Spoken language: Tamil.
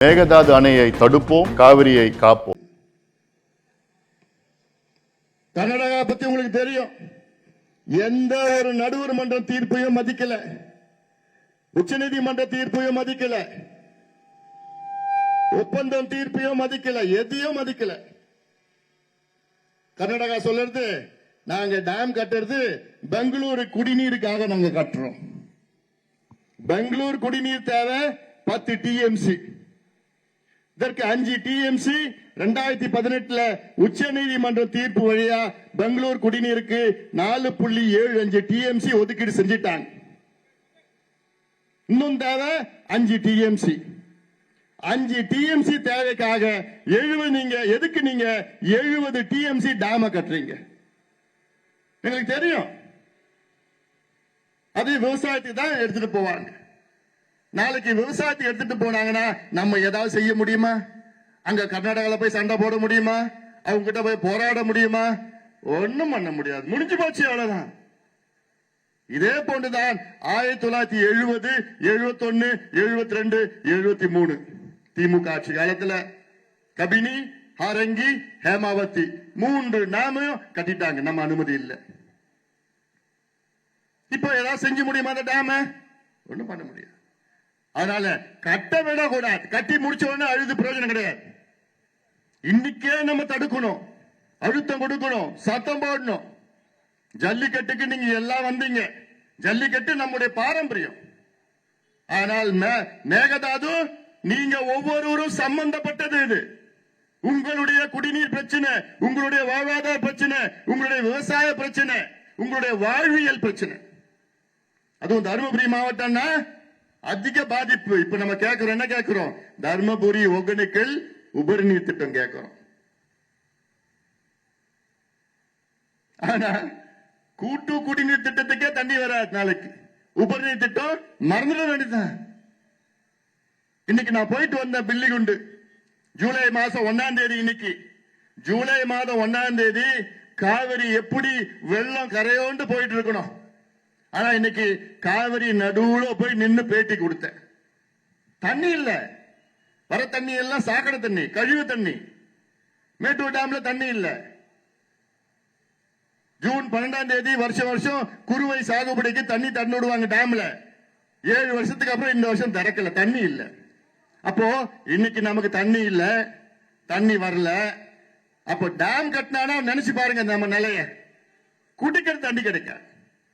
மேகதாது அணையை தடுப்போம், காவிரியை காப்போம். கர்நாடகா பத்தி உங்களுக்கு தெரியும். எந்த ஒரு நடுவர் மன்ற தீர்ப்பையும் மதிக்கல, உச்சநீதிமன்ற தீர்ப்பையும் மதிக்கல, ஒப்பந்தம் தீர்ப்பையும் மதிக்கல, எதையும் மதிக்கல. கர்நாடகா சொல்றது, நாங்க டேம் கட்டுறது பெங்களூரு குடிநீருக்காக நாங்க கட்டுறோம். பெங்களூர் குடிநீர் தேவை 10 டிஎம்சி. இதற்கு 5 டிஎம்சி 2018 உச்ச நீதிமன்ற தீர்ப்பு வழியா பெங்களூர் குடிநீருக்கு 4.75 டிஎம்சி ஒதுக்கீடு செஞ்சிட்டாங்க. இன்னும் தேவை 5 டிஎம்சி. 5 டிஎம்சி தேவைக்காக 70 டிஎம்சி டேம கட்டுறீங்க. எங்களுக்கு தெரியும், அது விவசாயத்துக்கு தான் எடுத்துட்டு போவாங்க. நாளைக்கு விவசாயத்தை எடுத்துட்டு போனாங்கன்னா நம்ம ஏதாவது செய்ய முடியுமா? அங்க கர்நாடகால போய் சண்டை போட முடியுமா? அவங்க கிட்ட போய் போராட முடியுமா? ஒண்ணும் பண்ண முடியாது, முடிஞ்சு போச்சு, அவ்வளவுதான். இதே போன்றுதான் 1970, 71, 72, 73 திமுக ஆட்சி காலத்துல கபினி, ஹாரங்கி, ஹேமாவதி 3 டேமையும் கட்டிட்டாங்க. நம்ம அனுமதி இல்லை. இப்ப ஏதாவது செஞ்சு முடியுமா அந்த டேம? ஒண்ணும் பண்ண முடியாது. அதனால கட்ட விட கூடாது. கட்டி முடிச்ச உடனே அழுது பிரயோஜனம் கிடையாது. இன்னைக்கே நம்ம தடுக்கணும், அழுத்தம் கொடுக்கணும், சத்தம் போடணும். ஜல்லிக்கட்டுக்கு நீங்க எல்லாம் வந்தீங்க. ஜல்லிக்கட்டு நம்முடைய பாரம்பரியம். ஆனால் மேகதாது நீங்க ஒவ்வொருவரும் சம்பந்தப்பட்டது. இது உங்களுடைய குடிநீர் பிரச்சனை, உங்களுடைய வாழ்வாதார பிரச்சனை, உங்களுடைய விவசாய பிரச்சனை, உங்களுடைய வாழ்வியல் பிரச்சனை. அதுவும் தருமபுரி மாவட்டம்னா அதிக பாதிப்பு. இப்ப நம்ம கேட்கிறோம், என்ன கேட்கிறோம்? தர்மபுரி ஒகேனக்கல் உபரி நீர் திட்டம் கேட்கிறோம். ஆனா கூட்டு குடிநீர் திட்டத்துக்கே தண்ணி வராது. நாளைக்கு உபரி நீர் திட்டம் மறந்துட வேண்டியதான். இன்னைக்கு நான் போயிட்டு வந்த பில்லிகுண்டு, ஜூலை மாசம் 1ஆம் தேதி. இன்னைக்கு ஜூலை மாதம் 1ஆம் தேதி காவிரி எப்படி வெள்ளம் கரையோண்டு போயிட்டு இருக்கணும். ஆனா இன்னைக்கு காவிரி நடுவுல போய் நின்று பேட்டி கொடுத்தேன். தண்ணி இல்ல, வர தண்ணி எல்லாம் சாக்கடை தண்ணி, கழிவு தண்ணி. மேட்டூர் டேம்ல தண்ணி இல்ல. ஜூன் 12ஆம் தேதி வருஷம் குறுவை சாகுபடிக்கு தண்ணி திறந்துடுவாங்க டேம்ல. 7 வருஷத்துக்கு அப்புறம் இந்த வருஷம் திறக்கல, தண்ணி இல்ல. அப்போ இன்னைக்கு நமக்கு தண்ணி இல்ல, தண்ணி வரல. அப்போ டேம் கட்டினா நினைச்சு பாருங்க நம்ம நிலைய. குடிக்கிற தண்ணி கிடைக்க